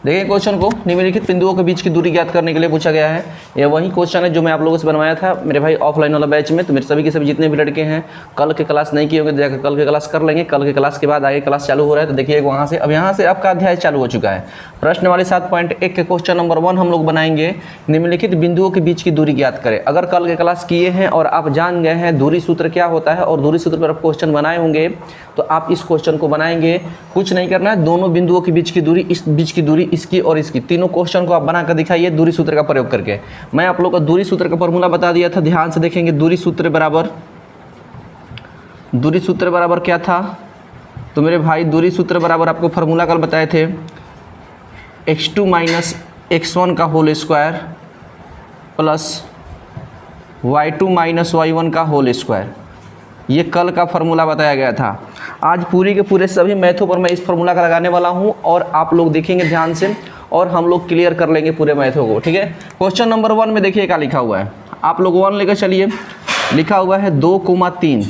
देखिए क्वेश्चन को, निम्नलिखित बिंदुओं के बीच की दूरी ज्ञात करने के लिए पूछा गया है। यह वही क्वेश्चन है जो मैं आप लोगों से बनवाया था मेरे भाई ऑफलाइन वाला बैच में। तो मेरे सभी के सभी जितने भी लड़के हैं कल के क्लास नहीं किए होंगे, जाकर कल के क्लास कर लेंगे। कल के क्लास के बाद आगे क्लास चालू हो रहा है, तो देखिए वहाँ से अब यहाँ से आपका अध्याय चालू हो चुका है। प्रश्न वाले 7.1 के क्वेश्चन नंबर 1 हम लोग बनाएंगे, निम्नलिखित बिंदुओं के बीच की दूरी ज्ञात करें। अगर कल के क्लास किए हैं और आप जान गए हैं दूरी सूत्र क्या होता है और दूरी सूत्र पर आप क्वेश्चन बनाए होंगे, तो आप इस क्वेश्चन को बनाएंगे। कुछ नहीं करना है, दोनों बिंदुओं के बीच की दूरी, इस बीच की दूरी, इसकी और इसकी, तीनों क्वेश्चन को आप बनाकर दिखाइए दूरी सूत्र का प्रयोग करके। मैं आप लोगों को दूरी सूत्र का फॉर्मूला बता दिया था, ध्यान से देखेंगे। दूरी सूत्र बराबर क्या था? तो मेरे भाई दूरी सूत्र बराबर आपको फॉर्मूला कल बताए थे, x2 माइनस x1 का whole square plus y2 minus y1 का होल स्क्वायर। ये कल का फार्मूला बताया गया था। आज पूरी के पूरे सभी मैथों पर मैं इस फार्मूला का लगाने वाला हूं और आप लोग देखेंगे ध्यान से और हम लोग क्लियर कर लेंगे पूरे मैथों को, ठीक है। क्वेश्चन नंबर 1 में देखिए क्या लिखा हुआ है, आप लोग 1 लेकर चलिए। लिखा हुआ है 2,3।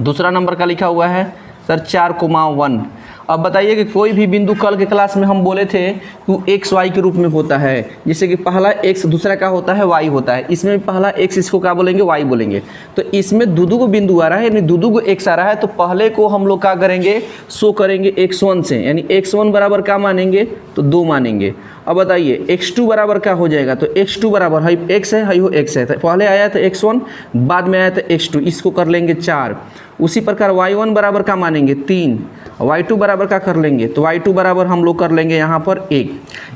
दूसरा नंबर का लिखा हुआ है सर 4,1। अब बताइए कि कोई भी बिंदु कल के क्लास में हम बोले थे कि एक्स वाई के रूप में होता है, जैसे कि पहला एक्स दूसरा का होता है वाई होता है। इसमें पहला एक्स, इसको क्या बोलेंगे? वाई बोलेंगे। तो इसमें दो को बिंदु आ रहा है, यानी दो को एक्स आ रहा है, तो पहले को हम लोग क्या करेंगे? शो करेंगे x1 से, यानी x1 बराबर क्या मानेंगे? तो 2 मानेंगे। अब बताइए x2 बराबर क्या हो जाएगा? तो x2 बराबर हाई x है, हाई हो x है। तो पहले आया था x1, बाद में आया था x2, इसको कर लेंगे 4। उसी प्रकार y1 बराबर क्या मानेंगे? 3। y2 बराबर क्या कर लेंगे? तो y2 बराबर हम लोग कर लेंगे यहाँ पर 1।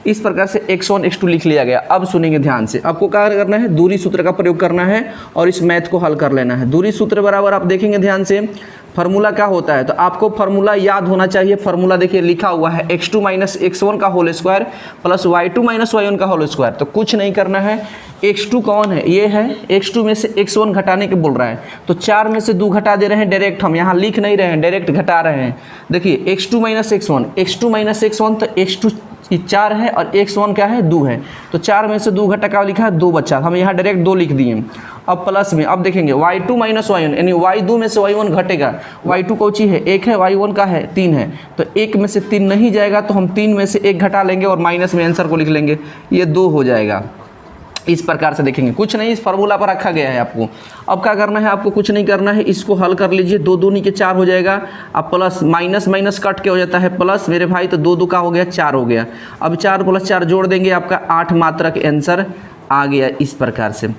इस प्रकार से x1 x2 लिख लिया गया। अब सुनेंगे ध्यान से, आपको क्या करना है? दूरी सूत्र का प्रयोग करना है और इस मैथ को हल कर लेना है। दूरी सूत्र बराबर आप देखेंगे ध्यान से, फार्मूला क्या होता है? तो आपको फार्मूला याद होना चाहिए। फार्मूला देखिए लिखा हुआ है x2 माइनस x1 का whole square plus y2 minus y1 का होल स्क्वायर। तो कुछ नहीं करना है, x2 कौन है? ये है। x2 में से x1 घटाने के बोल रहा है, तो 4 में से 2 घटा दे रहे हैं डायरेक्ट, हम यहाँ लिख नहीं रहे हैं, डायरेक्ट घटा रहे हैं। देखिए x2 माइनस x1, तो x2 4 है और x1 क्या है? 2 है। तो 4 में से 2 घटा क्या लिखा है? 2 बचा, हम यहाँ डायरेक्ट 2 लिख दिए। अब प्लस में अब देखेंगे y2 माइनस y1, यानी y2 में से y1 घटेगा। y2 कौन ची है? 1 है, y1 का है 3 है। तो 1 में से 3 नहीं जाएगा, तो हम 3 में से 1 घटा लेंगे और माइनस में आंसर को लिख लेंगे, ये 2 हो जाएगा। इस प्रकार से देखेंगे, कुछ नहीं, इस फार्मूला पर रखा गया है आपको। अब क्या करना है? आपको कुछ नहीं करना है, इसको हल कर लीजिए। 2 दूनी के 4 हो जाएगा। अब प्लस माइनस माइनस कट के हो जाता है प्लस मेरे भाई, तो 2 2 का हो गया 4 हो गया। अब 4 प्लस 4 जोड़ देंगे, आपका 8 मात्रक आंसर आ गया। इस प्रकार से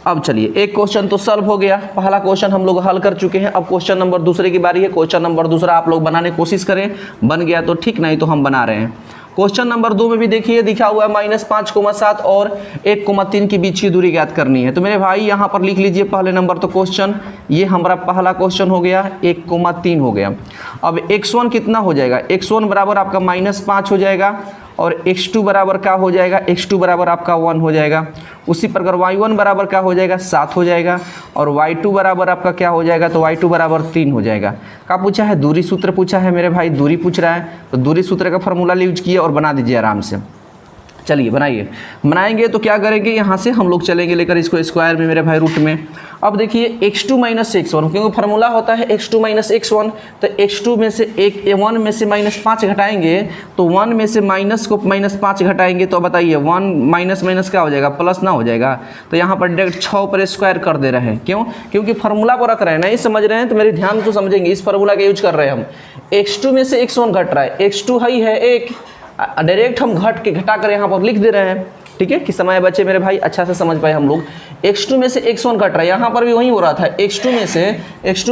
अब चलिए, एक क्वेश्चन तो सॉल्व हो गया, पहला क्वेश्चन हम लोग हल कर चुके हैं। अब क्वेश्चन नंबर दूसरे की बारी है। क्वेश्चन नंबर दूसरा आप लोग बनाने की कोशिश करें, बन गया तो ठीक, नहीं तो हम बना रहे हैं। क्वेश्चन नंबर 2 में भी देखिए दिखा हुआ है -5,7 और 1,3 के बीच की दूरी ज्ञात करनी है। तो मेरे भाई यहाँ पर लिख लीजिए पहले नंबर तो क्वेश्चन, ये हमारा पहला क्वेश्चन हो गया, 1,3 हो गया। अब x1 कितना हो जाएगा? x1 बराबर आपका -5 हो जाएगा और x2 बराबर क्या हो जाएगा? x2 बराबर आपका 1 हो जाएगा। उसी प्रकार y1 बराबर क्या हो जाएगा? 7 हो जाएगा और y2 बराबर आपका क्या हो जाएगा? तो y2 बराबर 3 हो जाएगा। क्या पूछा है? दूरी सूत्र पूछा है मेरे भाई, दूरी पूछ रहा है, तो दूरी सूत्र का फॉर्मूला यूज किए और बना दीजिए आराम से। चलिए बनाएंगे तो क्या करेंगे? यहाँ से हम लोग चलेंगे लेकर इसको स्क्वायर में मेरे भाई रूट में। अब देखिए x2 माइनस x1, क्योंकि फार्मूला होता है x2 माइनस x1, तो x2 में से 1 में से -5 घटाएंगे, तो 1 में से माइनस को -5 घटाएंगे, तो बताइए 1 माइनस माइनस क्या हो जाएगा? प्लस ना हो जाएगा। तो यहाँ पर डायरेक्ट 6 पर स्क्वायर कर दे रहे हैं। क्यों? क्योंकि फार्मूला को रख रहे हैं, नहीं समझ रहे हैं तो मेरे ध्यान तो समझेंगे। इस फार्मूला का यूज कर रहे हैं हम। x2 में से x1 घट रहा है, x2 हाई है 1, डायरेक्ट हम घटा कर यहाँ पर लिख दे रहे हैं। ठीक है कि समय बचे मेरे भाई, अच्छा से समझ पाए हम लोग। x2 में से x1 घट रहा है, यहाँ पर भी वही हो रहा था। x2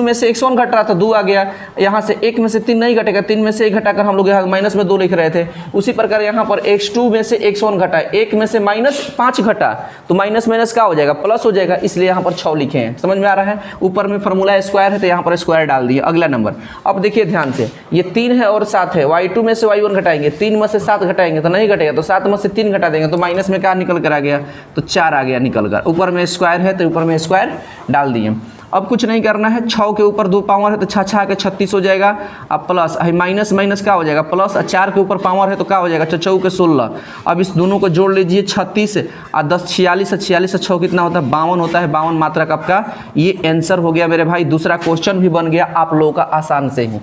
में से x1 घट रहा था, 2 आ गया। यहाँ से 1 में से 3 नहीं घटेगा, 3 में से 1 घटाकर हम लोग यहाँ माइनस में 2 लिख रहे थे। उसी प्रकार यहाँ पर x2 में से x1 घटा, 1 में से -5 घटा, तो माइनस माइनस क्या हो जाएगा? प्लस हो जाएगा, इसलिए यहाँ पर 6 लिखे हैं। समझ में आ रहा है? ऊपर में फार्मूला स्क्वायर है तो यहाँ पर स्क्वायर डाल दिए। अगला नंबर अब देखिए ध्यान से, ये 3 है और 7 है। y2 में से y1 घटाएंगे, 3 में से 7 घटाएंगे तो नहीं घटेगा, तो 7 में से 3 घटा देंगे, तो माइनस में क्या निकल कर आ गया? तो 4 आ गया निकल कर। ऊपर में स्क्वायर है तो ऊपर में स्क्वायर डाल दिए। अब कुछ नहीं करना है, 6 के ऊपर 2 पावर है तो 6 6 के 36 हो जाएगा। अब प्लस माइनस माइनस क्या हो जाएगा प्लस, 4 के ऊपर पावर है तो क्या हो जाएगा 4 के 16। अब इस दोनों को जोड़ लीजिए 36 और 10 46, 46 से 6 कितना होता है 52 होता है, 52 मात्रक आपका ये आंसर हो गया मेरे भाई। दूसरा क्वेश्चन भी बन गया आप लोगों का आसान से ही।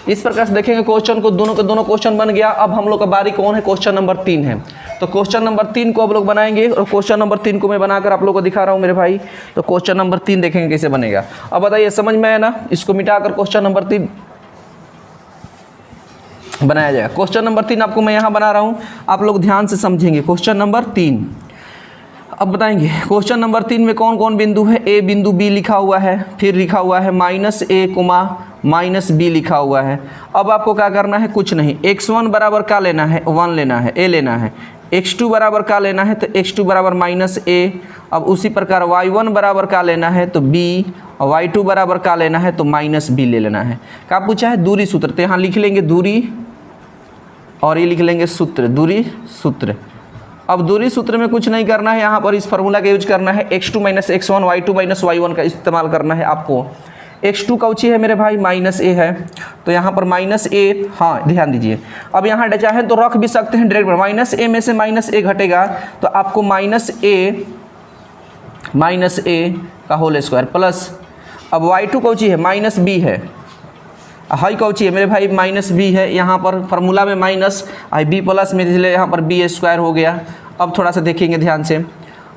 इस प्रकार से देखेंगे क्वेश्चन को, दोनों के दोनों क्वेश्चन बन गया। अब हम लोग का बारी कौन है, क्वेश्चन नंबर 3 है। तो क्वेश्चन नंबर 3 को आप लोग बनाएंगे और क्वेश्चन नंबर 3 को मैं बनाकर आप लोग को दिखा रहा हूँ मेरे भाई। तो क्वेश्चन नंबर 3 देखेंगे कैसे बनेगा। अब बताइए समझ में आया ना, इसको मिटाकर क्वेश्चन नंबर 3 बनाया जाएगा। क्वेश्चन नंबर 3 आपको मैं यहाँ बना रहा हूँ, आप लोग ध्यान से समझेंगे। क्वेश्चन नंबर 3 अब बताएंगे क्वेश्चन नंबर 3 में कौन कौन बिंदु है। ए बिंदु बी लिखा हुआ है, फिर लिखा हुआ है -a, -b लिखा हुआ है। अब आपको क्या करना है, कुछ नहीं, x1 बराबर क्या लेना है 1 लेना है, a लेना है। x2 बराबर क्या लेना है तो x2 बराबर -a। अब उसी प्रकार y1 बराबर क्या लेना है तो b, और y2 बराबर क्या लेना है तो -b ले लेना है। क्या पूछा है, दूरी सूत्र। तो यहाँ लिख लेंगे दूरी और ये लिख लेंगे सूत्र, दूरी सूत्र। अब दूरी सूत्र में कुछ नहीं करना है, यहाँ पर इस फार्मूला का यूज करना है, x2 - x1 y2 - y1 का इस्तेमाल करना है आपको। x2 कौची है मेरे भाई -a है, तो यहाँ पर -a, हाँ ध्यान दीजिए। अब यहाँ चाहे तो रख भी सकते हैं डायरेक्ट, -a में से -a घटेगा तो आपको -a का होल स्क्वायर प्लस, अब y2 कौची है -b है, हाई कौची है मेरे भाई -b है, यहाँ पर फार्मूला में माइनस b प्लस में इसलिए यहाँ पर b² हो गया। अब थोड़ा सा देखेंगे ध्यान से,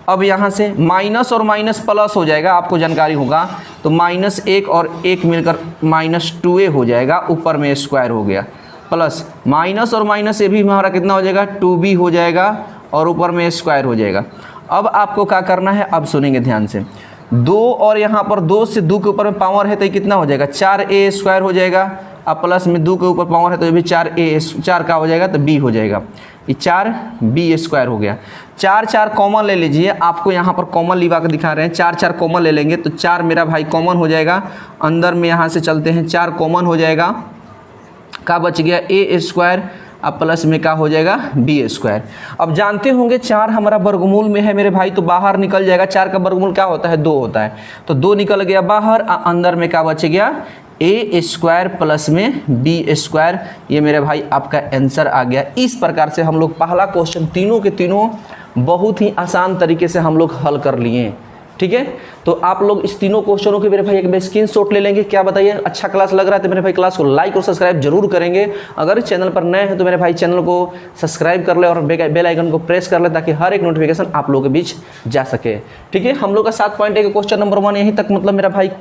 अब यहाँ से माइनस और माइनस प्लस हो जाएगा, आपको जानकारी होगा तो -1 और 1 मिलकर -2a हो जाएगा, ऊपर में स्क्वायर हो गया, प्लस माइनस और माइनस ये भी हमारा कितना हो जाएगा 2b हो जाएगा और ऊपर में स्क्वायर हो जाएगा। अब आपको क्या करना है, अब सुनेंगे ध्यान से, 2 और यहाँ पर 2 से 2 के ऊपर में पावर है तो ये कितना हो जाएगा 4a² हो जाएगा। अब प्लस में 2 के ऊपर पावर है तो ये भी 4 का हो जाएगा तो b हो जाएगा, ये 4b² हो गया। 4 4 कॉमन ले लीजिए, आपको यहाँ पर कॉमन लिवा के दिखा रहे हैं, 4 4 कॉमन ले लेंगे तो 4 मेरा भाई कॉमन हो जाएगा। अंदर में यहाँ से चलते हैं 4 कॉमन हो जाएगा, क्या बच गया a², अब प्लस में क्या हो जाएगा b²। अब जानते होंगे 4 हमारा वर्गमूल में है मेरे भाई, तो बाहर निकल जाएगा। 4 का वर्गमूल क्या होता है 2 होता है, तो 2 निकल गया बाहर, अंदर में क्या बच गया a² प्लस में b²। ये मेरे भाई आपका आंसर आ गया। इस प्रकार से हम लोग पहला क्वेश्चन तीनों के तीनों बहुत ही आसान तरीके से हम लोग हल कर लिए, ठीक है। तो आप लोग इस तीनों क्वेश्चनों के मेरे भाई एक स्क्रीनशॉट ले लेंगे। क्या बताइए, अच्छा क्लास लग रहा है तो मेरे भाई क्लास को लाइक और सब्सक्राइब जरूर करेंगे। अगर चैनल पर नए हैं तो मेरे भाई चैनल को सब्सक्राइब कर ले और बेल आइकन को प्रेस कर ले, ताकि हर एक नोटिफिकेशन आप लोगों के बीच जा सके, ठीक है। हम लोग का 7.1 क्वेश्चन नंबर 1 यहीं तक मतलब मेरा भाई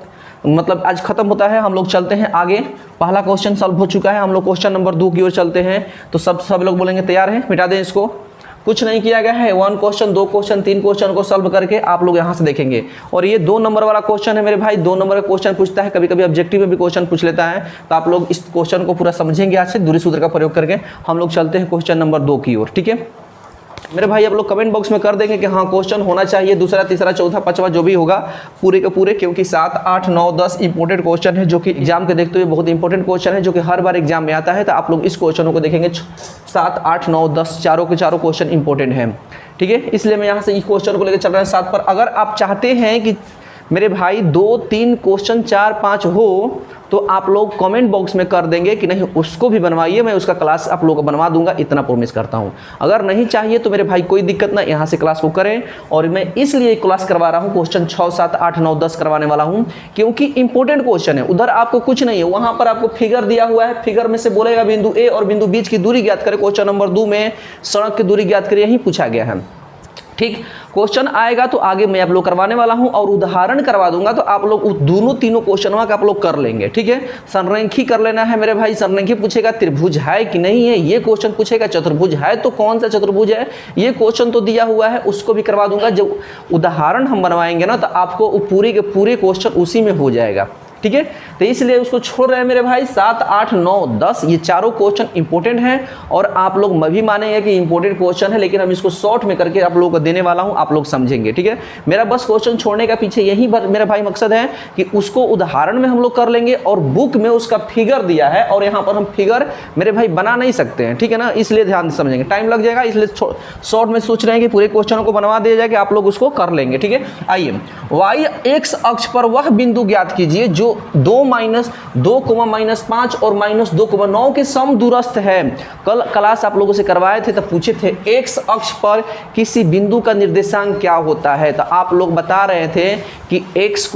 मतलब आज खत्म होता है। हम लोग चलते हैं आगे, पहला क्वेश्चन सॉल्व हो चुका है, हम लोग क्वेश्चन नंबर 2 की ओर चलते हैं। तो सब लोग बोलेंगे तैयार है, मिटा दें इसको, कुछ नहीं किया गया है। 1 क्वेश्चन 2 क्वेश्चन 3 क्वेश्चन को सॉल्व करके आप लोग यहाँ से देखेंगे। और ये 2 नंबर वाला क्वेश्चन है मेरे भाई, 2 नंबर का क्वेश्चन पूछता है, कभी कभी ऑब्जेक्टिव में भी क्वेश्चन पूछ लेता है। तो आप लोग इस क्वेश्चन को पूरा समझेंगे आज से दूरी सूत्र का प्रयोग करके। हम लोग चलते हैं क्वेश्चन नंबर 2 की ओर, ठीक है मेरे भाई। आप लोग कमेंट बॉक्स में कर देंगे कि हाँ क्वेश्चन होना चाहिए, दूसरा तीसरा चौथा पांचवा जो भी होगा पूरे के पूरे, क्योंकि 7 8 9 10 इंपॉर्टेंट क्वेश्चन है जो कि एग्जाम के देखते हुए बहुत इंपॉर्टेंट क्वेश्चन है, जो कि हर बार एग्जाम में आता है। तो आप लोग इस क्वेश्चनों को देखेंगे, 7 8 9 10 चारों के चारों क्वेश्चन इंपॉर्टेंट है, ठीक है। इसलिए मैं यहाँ से इस क्वेश्चन को लेकर चल रहा हूँ 7 पर। अगर आप चाहते हैं कि मेरे भाई 2 3 क्वेश्चन 4 5 हो तो आप लोग कमेंट बॉक्स में कर देंगे कि नहीं उसको भी बनवाइए, मैं उसका क्लास आप लोगों को बनवा दूंगा, इतना प्रॉमिस करता हूं। अगर नहीं चाहिए तो मेरे भाई कोई दिक्कत ना, यहाँ से क्लास को करें। और मैं इसलिए क्लास करवा रहा हूँ, क्वेश्चन 6 7 8 9 10 करवाने वाला हूँ, क्योंकि इंपॉर्टेंट क्वेश्चन है। उधर आपको कुछ नहीं है, वहां पर आपको फिगर दिया हुआ है, फिगर में से बोलेगा बिंदु ए और बिंदु बीच की दूरी ज्ञात करें। क्वेश्चन नंबर 2 में सड़क की दूरी ज्ञात करें, यही पूछा गया है, ठीक। क्वेश्चन आएगा तो आगे मैं आप लोग करवाने वाला हूं और उदाहरण करवा दूंगा, तो आप लोग दोनों तीनों क्वेश्चनों का आप लोग कर लेंगे, ठीक है। संरेखी कर लेना है मेरे भाई, संरेखी पूछेगा त्रिभुज है कि नहीं है, ये क्वेश्चन पूछेगा चतुर्भुज है तो कौन सा चतुर्भुज है, ये क्वेश्चन तो दिया हुआ है, उसको भी करवा दूंगा। जब उदाहरण हम बनवाएंगे ना तो आपको पूरे के पूरे क्वेश्चन उसी में हो जाएगा, ठीक है। तो इसलिए उसको छोड़ रहे हैं मेरे भाई। 7, 8, 9, 10 ये चारों क्वेश्चन इंपॉर्टेंट हैं और आप लोग मैं भी मानेंगे कि इंपॉर्टेंट क्वेश्चन है, लेकिन हम इसको शॉर्ट में करके आप लोगों को देने वाला हूं, आप लोग समझेंगे, ठीक है। मेरा बस क्वेश्चन छोड़ने का पीछे यही मेरा भाई मकसद है कि उसको उदाहरण में हम लोग कर लेंगे और बुक में उसका फिगर दिया है और यहाँ पर हम फिगर मेरे भाई बना नहीं सकते हैं, ठीक है ना, इसलिए ध्यान से समझेंगे, टाइम लग जाएगा, इसलिए शॉर्ट में सोच रहे हैं कि पूरे क्वेश्चनों को बनवा दिया जाए कि आप लोग उसको कर लेंगे, ठीक है। आइए, वाई एक्स अक्ष पर वह बिंदु ज्ञात कीजिए जो 2 -2, -5 और -2, के सम दूरस्थ है। कल क्लास आप लोगों से करवाए थे, तब पूछे थे एक्स अक्ष पर किसी बिंदु का निर्देशांक क्या होता है, तो आप लोग बता रहे थे कि x,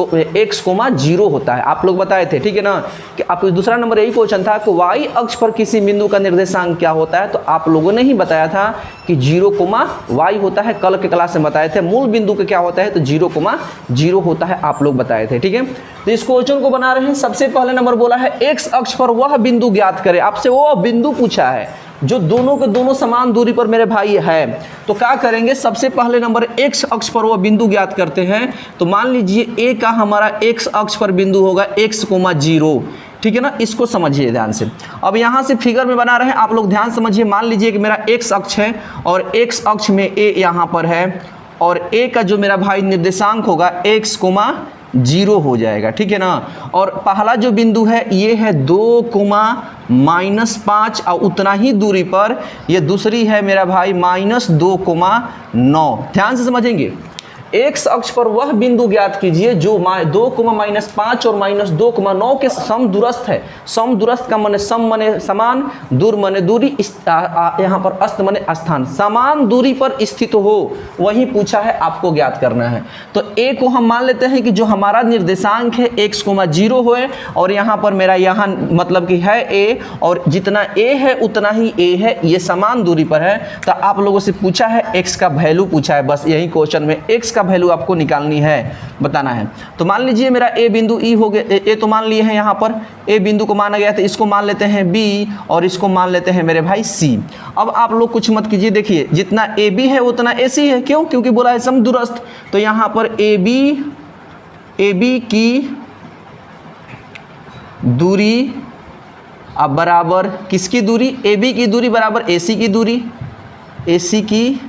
0 होता है, आप लोग बताए थे, ठीक है ना। कि आप दूसरा नंबर यही क्वेश्चन था कि y अक्ष पर किसी बिंदु का निर्देशांक क्या होता है, तो आप लोगों ने ही बताया था कि 0, y होता है, कल के क्लास में बताए थे। मूल बिंदु का क्या होता है, तो 0, 0 होता है, आप लोग बताए थे, ठीक है। तो इस क्वेश्चन को बना रहे हैं। सबसे पहले नंबर बोला है x अक्ष पर वह बिंदु ज्ञात करें, आपसे वो बिंदु पूछा है जो दोनों के दोनों समान दूरी पर मेरे भाई है। तो क्या करेंगे, सबसे पहले नंबर x अक्ष पर वह बिंदु ज्ञात करते हैं। तो मान लीजिए a का हमारा x अक्ष पर बिंदु होगा x, 0, ठीक है ना, इसको समझिए ध्यान से। अब यहाँ से फिगर में बना रहे हैं, आप लोग ध्यान समझिए। मान लीजिए कि मेरा x अक्ष है और x अक्ष में a यहाँ पर है और a का जो मेरा भाई निर्देशांक होगा x, 0 हो जाएगा, ठीक है ना। और पहला जो बिंदु है ये है 2, -5 और उतना ही दूरी पर ये दूसरी है मेरा भाई -2, 9। ध्यान से समझेंगे। एक्स अक्ष पर वह बिंदु ज्ञात कीजिए जो 2, -5 और -2, के सम दूरस्थ है। सम दूरस्थ का माने सम माने समान, दूर माने दूरी, यहाँ पर अस्त माने स्थान, समान दूरी पर स्थित हो, वही पूछा है, आपको ज्ञात करना है। तो ए को हम मान लेते हैं कि जो हमारा निर्देशांक है x, 0 है और यहाँ पर मेरा यहाँ मतलब कि है a और जितना a है उतना ही a है, ये समान दूरी पर है। तो आप लोगों से पूछा है x का वैल्यू पूछा है, बस यही क्वेश्चन में x का वैल्यू आपको निकालनी है, बताना है। तो मान लीजिए मेरा ए बिंदु ई हो गया, ए तो मान लिए हैं, यहाँ पर ए बिंदु को माना गया था, इसको मान लेते हैं बी और इसको मान लेते हैं मेरे भाई सी। अब आप लोग कुछ मत कीजिए, देखिए जितना ए बी है उतना ए सी है, क्यों, क्योंकि बोला है समदूरस्थ। तो यहाँ पर ए बी की दूरी अब बराबर किसकी दूरी, ए बी की दूरी बराबर ए सी की दूरी, ए सी की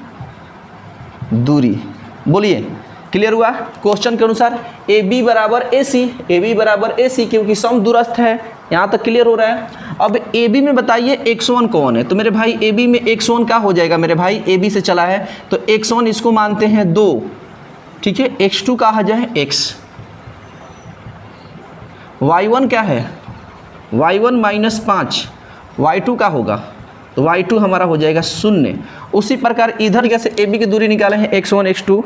दूरी, बोलिए क्लियर हुआ। क्वेश्चन के अनुसार ए बी बराबर ए सी, ए बी बराबर ए सी, क्योंकि सम दूरस्थ है, यहाँ तक क्लियर हो रहा है। अब ए बी में बताइए x1 कौन है, तो मेरे भाई ए बी में x1 क्या हो जाएगा, मेरे भाई ए बी से चला है तो x1 इसको मानते हैं 2, ठीक है। x2 कहा जाए x, y1 क्या है, y1 -5, y2 का होगा तो y2 हमारा हो जाएगा 0। उसी प्रकार इधर जैसे ए बी की दूरी निकाले हैं x1 x2,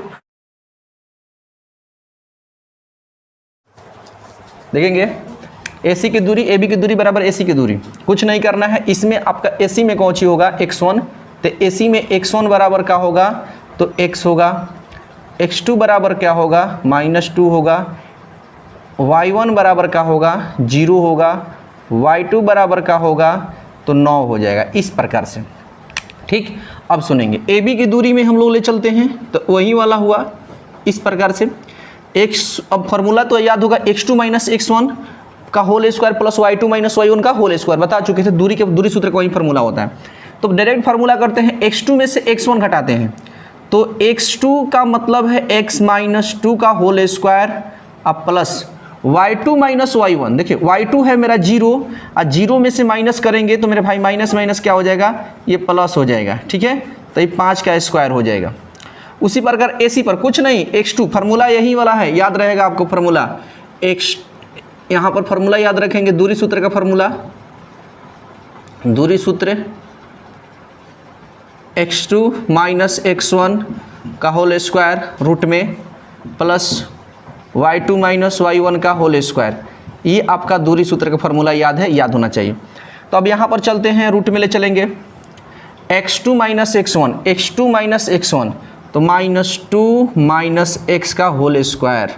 देखेंगे AC की दूरी AB की दूरी बराबर AC की दूरी, कुछ नहीं करना है। इसमें आपका AC में कौन सी होगा x1, तो AC में x1 बराबर क्या होगा, तो x होगा, x2 बराबर क्या होगा, -2 होगा, y1 बराबर क्या होगा, 0 होगा, y2 बराबर क्या होगा, तो 9 हो जाएगा, इस प्रकार से, ठीक। अब सुनेंगे AB की दूरी में हम लोग ले चलते हैं, तो वही वाला हुआ इस प्रकार से x, अब फार्मूला तो याद होगा x2 - x1 का whole square plus y2 - y1 का होल स्क्वायर, बता चुके थे, दूरी सूत्र का वही फार्मूला होता है। तो डायरेक्ट फार्मूला करते हैं, x2 में से x1 घटाते हैं, तो x2 का मतलब है x - 2 का होल स्क्वायर अब प्लस y2 - y1, देखिए y2 है मेरा 0 और 0 में से माइनस करेंगे तो मेरे भाई माइनस क्या हो जाएगा, ये प्लस हो जाएगा, ठीक है। तो ये 5 का स्क्वायर हो जाएगा। उसी प्रकार AC पर कुछ नहीं, x2 फार्मूला यही वाला है, याद रहेगा आपको फार्मूला, x यहाँ पर फार्मूला याद रखेंगे, दूरी सूत्र का फार्मूला, दूरी सूत्र x2 - x1 का होल स्क्वायर रूट में प्लस y2 - y1 का होल स्क्वायर, ये आपका दूरी सूत्र का फार्मूला याद है, याद होना चाहिए। तो अब यहाँ पर चलते हैं, रूट में ले चलेंगे, x2 - x1, x2 - x1 तो -2 - x का whole square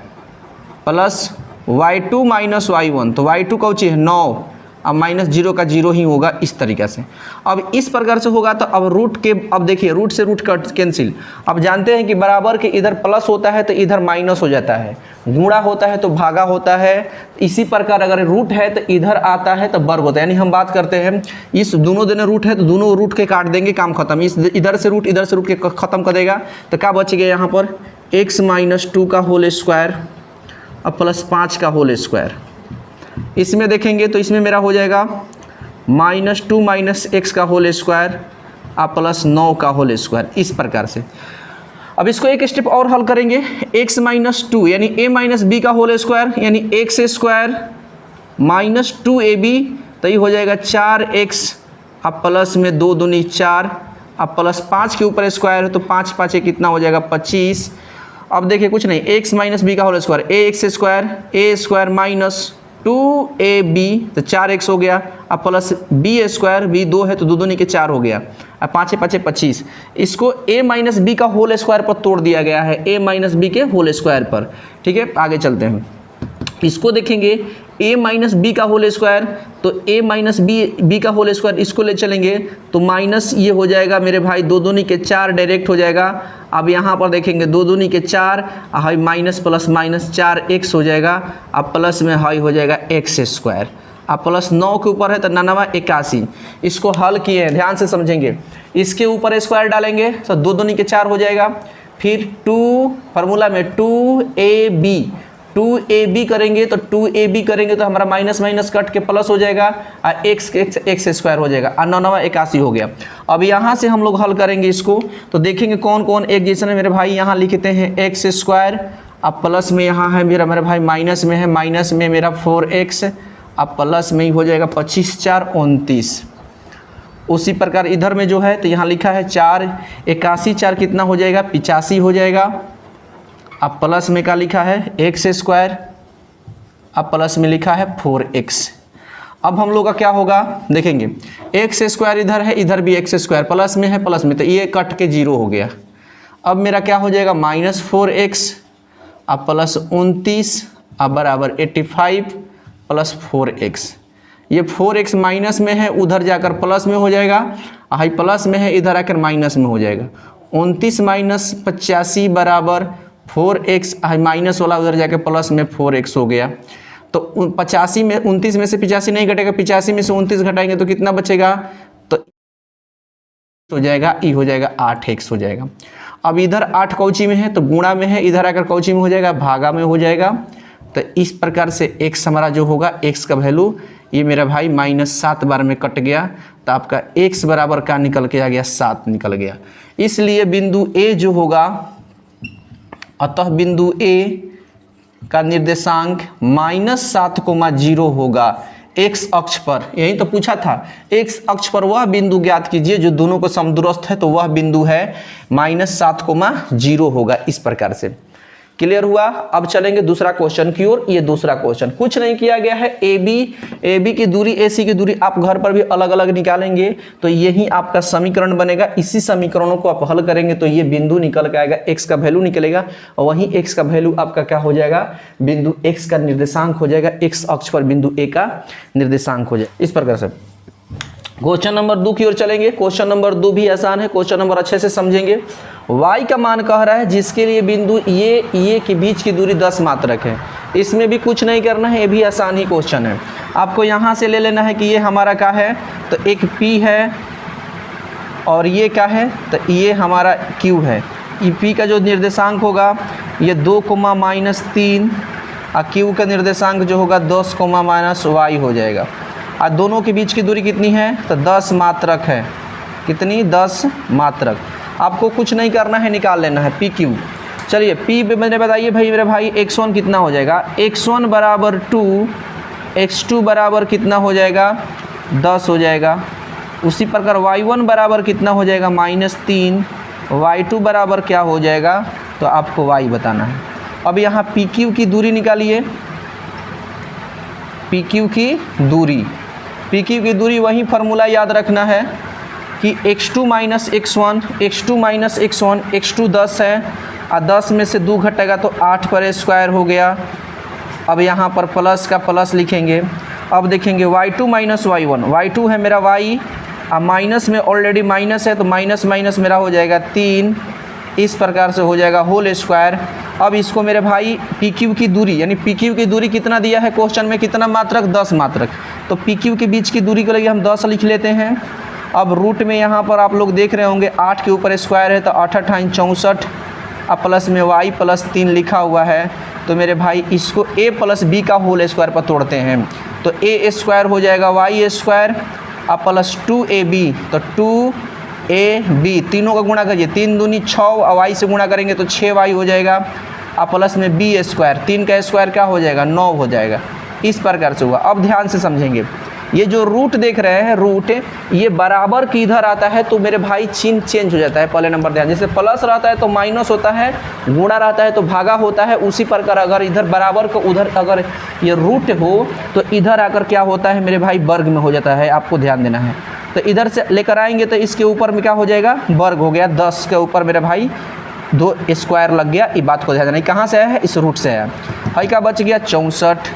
plus y2 - y1, तो y2 कौन सी है 9 अब माइनस 0 का 0 ही होगा इस तरीक़े से। अब इस प्रकार से होगा तो अब रूट के, अब देखिए रूट से रूट कट कैंसिल। अब जानते हैं कि बराबर के इधर प्लस होता है तो इधर माइनस हो जाता है, गुणा होता है तो भागा होता है। इसी प्रकार अगर रूट है तो इधर आता है तो वर्ग होता है। यानी हम बात करते हैं इस दोनों दोनों रूट है तो दोनों रूट के काट देंगे, काम खत्म। इस इधर से रूट के खत्म कर देगा तो क्या बच गया यहाँ पर x - 2 का होल स्क्वायर अब प्लस 5 का होल स्क्वायर। इसमें देखेंगे तो इसमें मेरा हो जाएगा -2 - x का होल स्क्वायर अब प्लस 9 का होल स्क्वायर, इस प्रकार से। अब इसको एक स्टेप और हल करेंगे, x - 2 यानी a - b का होल स्क्वायर यानी x स्क्वायर -2ab, तो ये हो जाएगा 4x अब प्लस में 2 दूनी 4 अब प्लस 5 के ऊपर स्क्वायर है तो 5 5 कितना हो जाएगा 25। अब देखिए कुछ नहीं, x - b का whole square ax square a square -2ab तो 4x हो गया अब प्लस b स्क्वायर, b 2 है तो 2 दूनी के 4 हो गया अब 5 5 25। इसको a - b का होल स्क्वायर पर तोड़ दिया गया है, a - b के होल स्क्वायर पर। ठीक है, आगे चलते हैं। इसको देखेंगे a - b का होल स्क्वायर तो a - b का होल स्क्वायर इसको ले चलेंगे तो माइनस ये हो जाएगा मेरे भाई 2 दूनी के 4 डायरेक्ट हो जाएगा। अब यहाँ पर देखेंगे 2 दूनी के 4 high minus plus minus 4x हो जाएगा अब प्लस में हाई हो जाएगा x स्क्वायर अब प्लस 9 के ऊपर है तो 99 81। इसको हल किए हैं, ध्यान से समझेंगे। इसके ऊपर स्क्वायर डालेंगे तो 2 दूनी के 4 हो जाएगा, फिर 2 फार्मूला में 2ab करेंगे तो 2ab करेंगे तो हमारा माइनस माइनस कट के प्लस हो जाएगा और x स्क्वायर हो जाएगा और 99 81 हो गया। अब यहाँ से हम लोग हल करेंगे इसको तो देखेंगे कौन कौन एक जैसे है मेरे भाई। यहाँ लिखते हैं x स्क्वायर अब प्लस में यहाँ है मेरे भाई माइनस में है, माइनस में मेरा 4x अब प्लस में ही हो जाएगा 25 4 29। उसी प्रकार इधर में जो है तो यहाँ लिखा है 4 81 4 कितना हो जाएगा 85 हो जाएगा। अब प्लस में क्या लिखा है x स्क्वायर अब प्लस में लिखा है 4x। अब हम लोग का क्या होगा देखेंगे, x स्क्वायर इधर है इधर भी x स्क्वायर प्लस में है प्लस में तो ये कट के 0 हो गया। अब मेरा क्या हो जाएगा -4x अब प्लस 29 अब बराबर 85 प्लस 4x। ये 4x माइनस में है उधर जाकर प्लस में हो जाएगा, हाई प्लस में है इधर आकर माइनस में हो जाएगा। 29 - 85 बराबर 4x माइनस वाला उधर जाके प्लस में 4x हो गया। तो 85 में 29 में से 85 नहीं घटेगा, 85 में से 29 घटाएंगे तो कितना बचेगा तो हो जाएगा ई हो जाएगा 8x हो जाएगा। अब इधर 8 कौची में है तो गुणा में है, इधर आकर कौची में हो जाएगा भागा में हो जाएगा। तो इस प्रकार से x हमारा जो होगा x का वैल्यू ये मेरा भाई -7 बार में कट गया तो आपका x बराबर का निकल के आ गया 7 निकल गया। इसलिए बिंदु A जो होगा, अतः बिंदु A का निर्देशांक -7,0 होगा x अक्ष पर। यही तो पूछा था, x अक्ष पर वह बिंदु ज्ञात कीजिए जो दोनों को समदूरस्थ है, तो वह बिंदु है -7,0 होगा। इस प्रकार से क्लियर हुआ। अब चलेंगे दूसरा क्वेश्चन की ओर। ये दूसरा क्वेश्चन कुछ नहीं किया गया है, AB की दूरी AC की दूरी आप घर पर भी अलग अलग निकालेंगे तो यही आपका समीकरण बनेगा। इसी समीकरणों को आप हल करेंगे तो ये बिंदु निकल के आएगा, x का वैल्यू निकलेगा और वहीं x का वैल्यू आपका क्या हो जाएगा, बिंदु x का निर्देशांक हो जाएगा, x अक्ष पर बिंदु A का निर्देशांक हो जाएगा। इस प्रकार से क्वेश्चन नंबर 2 की ओर चलेंगे। क्वेश्चन नंबर 2 भी आसान है, क्वेश्चन नंबर अच्छे से समझेंगे। y का मान कह रहा है जिसके लिए बिंदु ये के बीच की दूरी 10 मात्रक है। इसमें भी कुछ नहीं करना है, ये भी आसान ही क्वेश्चन है। आपको यहाँ से ले लेना है कि ये हमारा क्या है तो एक p है और ये क्या है तो ये हमारा q है। ये p का जो निर्देशांक होगा ये 2,-3 और q का निर्देशांक जो होगा 10,-y हो जाएगा। और दोनों के बीच की दूरी कितनी है तो 10 मात्रक है। कितनी 10 मात्रक। आपको कुछ नहीं करना है, निकाल लेना है पी क्यू। चलिए पी मैंने बताइए भाई मेरे भाई x1 कितना हो जाएगा, x1 बराबर 2, x2 बराबर कितना हो जाएगा 10 हो जाएगा। उसी प्रकार y1 बराबर कितना हो जाएगा -3, y2 बराबर क्या हो जाएगा तो आपको y बताना है। अब यहाँ पी क्यू की दूरी निकालिए, पी क्यू की दूरी, पी क्यू की दूरी वही फार्मूला याद रखना है कि x2 - x1, x2 - x1, x2 10 है और 10 में से 2 घटेगा तो 8 पर स्क्वायर हो गया। अब यहाँ पर प्लस का प्लस लिखेंगे अब देखेंगे y2 माइनस y1, y2 है मेरा y, अब माइनस में ऑलरेडी माइनस है तो माइनस माइनस मेरा हो जाएगा 3, इस प्रकार से हो जाएगा होल स्क्वायर। अब इसको मेरे भाई पी क्यू की दूरी, यानी पी क्यू की दूरी कितना दिया है क्वेश्चन में, कितना मात्रक, 10 मात्रक, तो पी क्यू के बीच की दूरी के लिए हम 10 लिख लेते हैं। अब रूट में यहाँ पर आप लोग देख रहे होंगे 8 के ऊपर स्क्वायर है तो 8 8 64, अब प्लस में y प्लस 3 लिखा हुआ है, तो मेरे भाई इसको a प्लस बी का होल स्क्वायर पर तोड़ते हैं तो a स्क्वायर हो जाएगा y स्क्वायर, अब प्लस 2ab, तो 2ab तीनों का गुणा करिए, 3 दूनी 6 और y से गुणा करेंगे तो 6y हो जाएगा, अब प्लस में b स्क्वायर, 3 का स्क्वायर क्या हो जाएगा, 9 हो जाएगा। इस प्रकार से हुआ। अब ध्यान से समझेंगे, ये जो रूट देख रहे हैं, रूट ये बराबर की इधर आता है तो मेरे भाई चिन्ह चेंज हो जाता है। पहले नंबर ध्यान, जैसे प्लस रहता है तो माइनस होता है, गुणा रहता है तो भागा होता है, उसी प्रकार अगर इधर बराबर को उधर अगर ये रूट हो तो इधर आकर क्या होता है मेरे भाई, वर्ग में हो जाता है, आपको ध्यान देना है। तो इधर से लेकर आएंगे तो इसके ऊपर में क्या हो जाएगा, वर्ग हो गया, 10 के ऊपर मेरे भाई 2 स्क्वायर लग गया। ये बात को ध्यान देना, कहाँ से आया है, इस रूट से आया। हाई का बच गया 64,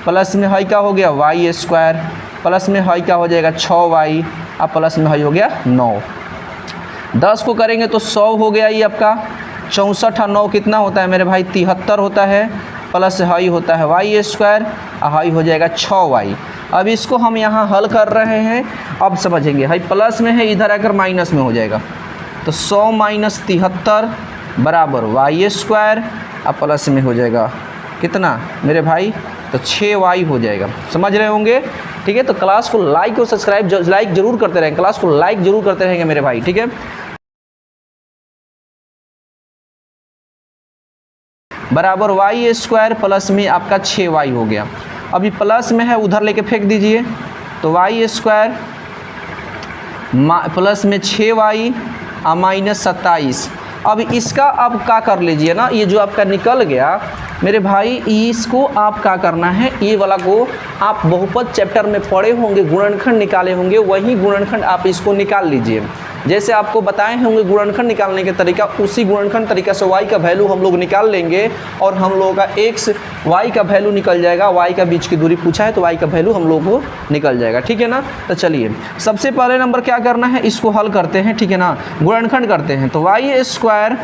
प्लस में हाई का हो गया y स्क्वायर, प्लस में हाई का हो जाएगा 6y, अब प्लस में हाई हो गया 9। 10 को करेंगे तो 100 हो गया, ये आपका 64 और 9 कितना होता है मेरे भाई, 73 होता है, प्लस हाई होता है y स्क्वायर, हाई हो जाएगा 6y। अब इसको हम यहाँ हल कर रहे हैं, अब समझेंगे, हाई प्लस में है, इधर आकर माइनस में हो जाएगा, तो 100 माइनस 73 बराबर y स्क्वायर, अब प्लस में हो जाएगा कितना मेरे भाई, तो 6y हो जाएगा। समझ रहे होंगे, ठीक है। तो क्लास को लाइक और सब्सक्राइब लाइक जरूर करते रहेंगे, क्लास को लाइक जरूर करते रहेंगे मेरे भाई, ठीक है। बराबर y स्क्वायर प्लस में आपका 6y हो गया। अभी प्लस में है, उधर लेके फेंक दीजिए, तो y स्क्वायर प्लस में 6y माइनस 27। अब इसका आप क्या कर लीजिए ना, ये जो आपका निकल गया मेरे भाई, इसको आप क्या करना है, ये वाला को आप बहुपद चैप्टर में पढ़े होंगे, गुणनखंड निकाले होंगे, वही गुणनखंड आप इसको निकाल लीजिए। जैसे आपको बताए होंगे गुणनखंड निकालने के तरीका, उसी गुणनखंड तरीका से y का वैल्यू हम लोग निकाल लेंगे और हम लोगों का x y का वैल्यू निकल जाएगा। y का बीच की दूरी पूछा है तो y का वैल्यू हम लोग को निकल जाएगा, ठीक है ना। तो चलिए सबसे पहले नंबर क्या करना है, इसको हल करते हैं, ठीक है ना, गुणनखंड करते हैं। तो y स्क्वायर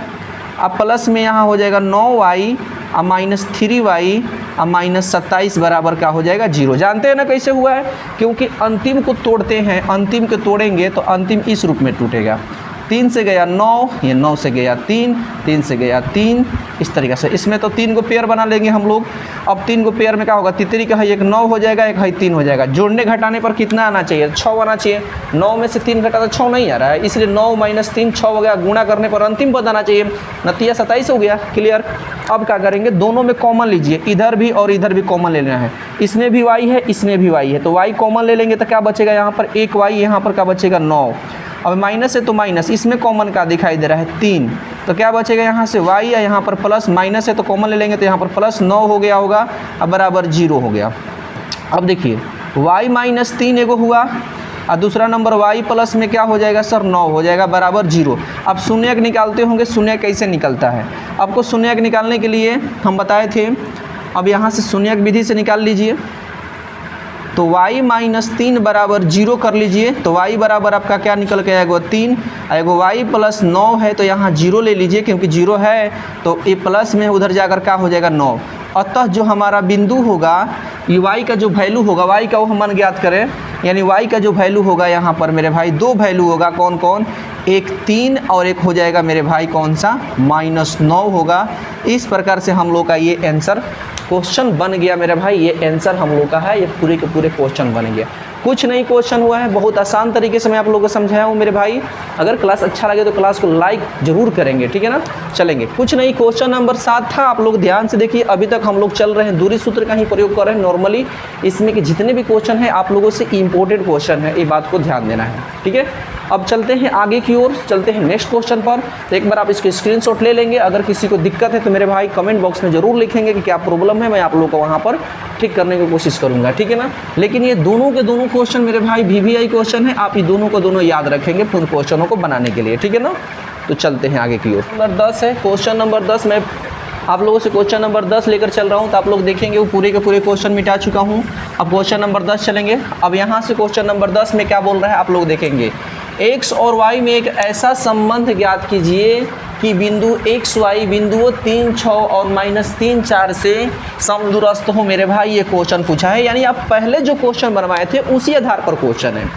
अब प्लस में यहाँ हो जाएगा 9y अब माइनस 3y अब माइनस 27 बराबर क्या हो जाएगा, 0। जानते हैं ना कैसे हुआ है, क्योंकि अंतिम को तोड़ते हैं, अंतिम को तोड़ेंगे तो अंतिम इस रूप में टूटेगा। 3 से गया 9, ये 9 से गया 3, 3 से गया 3, इस तरीके से। इसमें तो 3 को पेयर बना लेंगे हम लोग। अब 3 को पेयर में क्या होगा, तितरी का है, एक 9 हो जाएगा, एक है 3 हो जाएगा। जोड़ने घटाने पर कितना आना चाहिए, 6 आना चाहिए। 9 में से 3 घटा तो 6 नहीं आ रहा है, इसलिए 9 माइनस 3 6 हो गया। गुणा करने पर अंतिम पद आना चाहिए, नतीजा 27 हो गया। क्लियर। अब क्या करेंगे, दोनों में कॉमन लीजिए, इधर भी और इधर भी कॉमन ले लेना है। इसमें भी y है, इसमें भी y है, तो y कॉमन ले लेंगे तो क्या बचेगा, यहाँ पर एक y, यहाँ पर क्या बचेगा 9। अब माइनस है तो माइनस, इसमें कॉमन का दिखाई दे रहा है 3, तो क्या बचेगा यहाँ से y, या यहाँ पर प्लस, माइनस है तो कॉमन ले लेंगे तो यहाँ पर प्लस 9 हो गया होगा, अब बराबर 0 हो गया। अब देखिए y माइनस 3 एगो हुआ और दूसरा नंबर y प्लस में क्या हो जाएगा सर, 9 हो जाएगा, बराबर 0। अब शून्यक निकालते होंगे, शून्य कैसे निकलता है, आपको शून्यक निकालने के लिए हम बताए थे। अब यहाँ से शून्यक विधि से निकाल लीजिए, तो y माइनस 3 बराबर 0 कर लीजिए, तो y बराबर आपका क्या निकल के आएगा 3, एगो y प्लस 9 है तो यहाँ 0 ले लीजिए, क्योंकि 0 है तो ये प्लस में उधर जाकर क्या हो जाएगा 9। अतः जो हमारा बिंदु होगा, ये y का जो वैल्यू होगा, y का वो हम मान ज्ञात करें, यानी y का जो वैल्यू होगा यहाँ पर मेरे भाई 2 वैल्यू होगा, कौन कौन, एक 3 और एक हो जाएगा मेरे भाई कौन सा, -9 होगा। इस प्रकार से हम लोग का ये आंसर क्वेश्चन बन गया मेरे भाई, ये आंसर हम लोग का है, ये पूरे के पूरे क्वेश्चन बन गया। कुछ नहीं क्वेश्चन हुआ है, बहुत आसान तरीके से मैं आप लोगों को समझाया हूँ मेरे भाई। अगर क्लास अच्छा लगे तो क्लास को लाइक जरूर करेंगे, ठीक है ना। चलेंगे, कुछ नहीं, क्वेश्चन नंबर 7 था, आप लोग ध्यान से देखिए। अभी तक हम लोग चल रहे हैं दूरी सूत्र का ही प्रयोग कर रहे हैं नॉर्मली। इसमें के जितने भी क्वेश्चन हैं आप लोगों से इम्पोर्टेंट क्वेश्चन है, ये बात को ध्यान देना है, ठीक है। अब चलते हैं आगे की ओर, चलते हैं नेक्स्ट क्वेश्चन पर। तो एक बार आप इसको स्क्रीनशॉट ले लेंगे, अगर किसी को दिक्कत है तो मेरे भाई कमेंट बॉक्स में जरूर लिखेंगे कि क्या प्रॉब्लम है, मैं आप लोगों को वहाँ पर ठीक करने की कोशिश करूँगा, ठीक है ना। लेकिन ये दोनों के दोनों क्वेश्चन मेरे भाई VVI क्वेश्चन है, आप ये दोनों को दोनों याद रखेंगे फिर क्वेश्चनों को बनाने के लिए, ठीक है ना। तो चलते हैं आगे की ओर। नंबर 10 है, क्वेश्चन नंबर 10 मैं आप लोगों से क्वेश्चन नंबर 10 लेकर चल रहा हूँ, तो आप लोग देखेंगे वो पूरे के पूरे क्वेश्चन मिटा चुका हूँ। अब क्वेश्चन नंबर 10 चलेंगे। अब यहाँ से क्वेश्चन नंबर 10 में क्या बोल रहा है आप लोग देखेंगे, x और y में एक ऐसा संबंध ज्ञात कीजिए कि बिंदु x y बिंदुओं 3, 6 और -3, 4 से समदूरस्थ हो। मेरे भाई ये क्वेश्चन पूछा है, यानी आप पहले जो क्वेश्चन बनवाए थे उसी आधार पर क्वेश्चन है।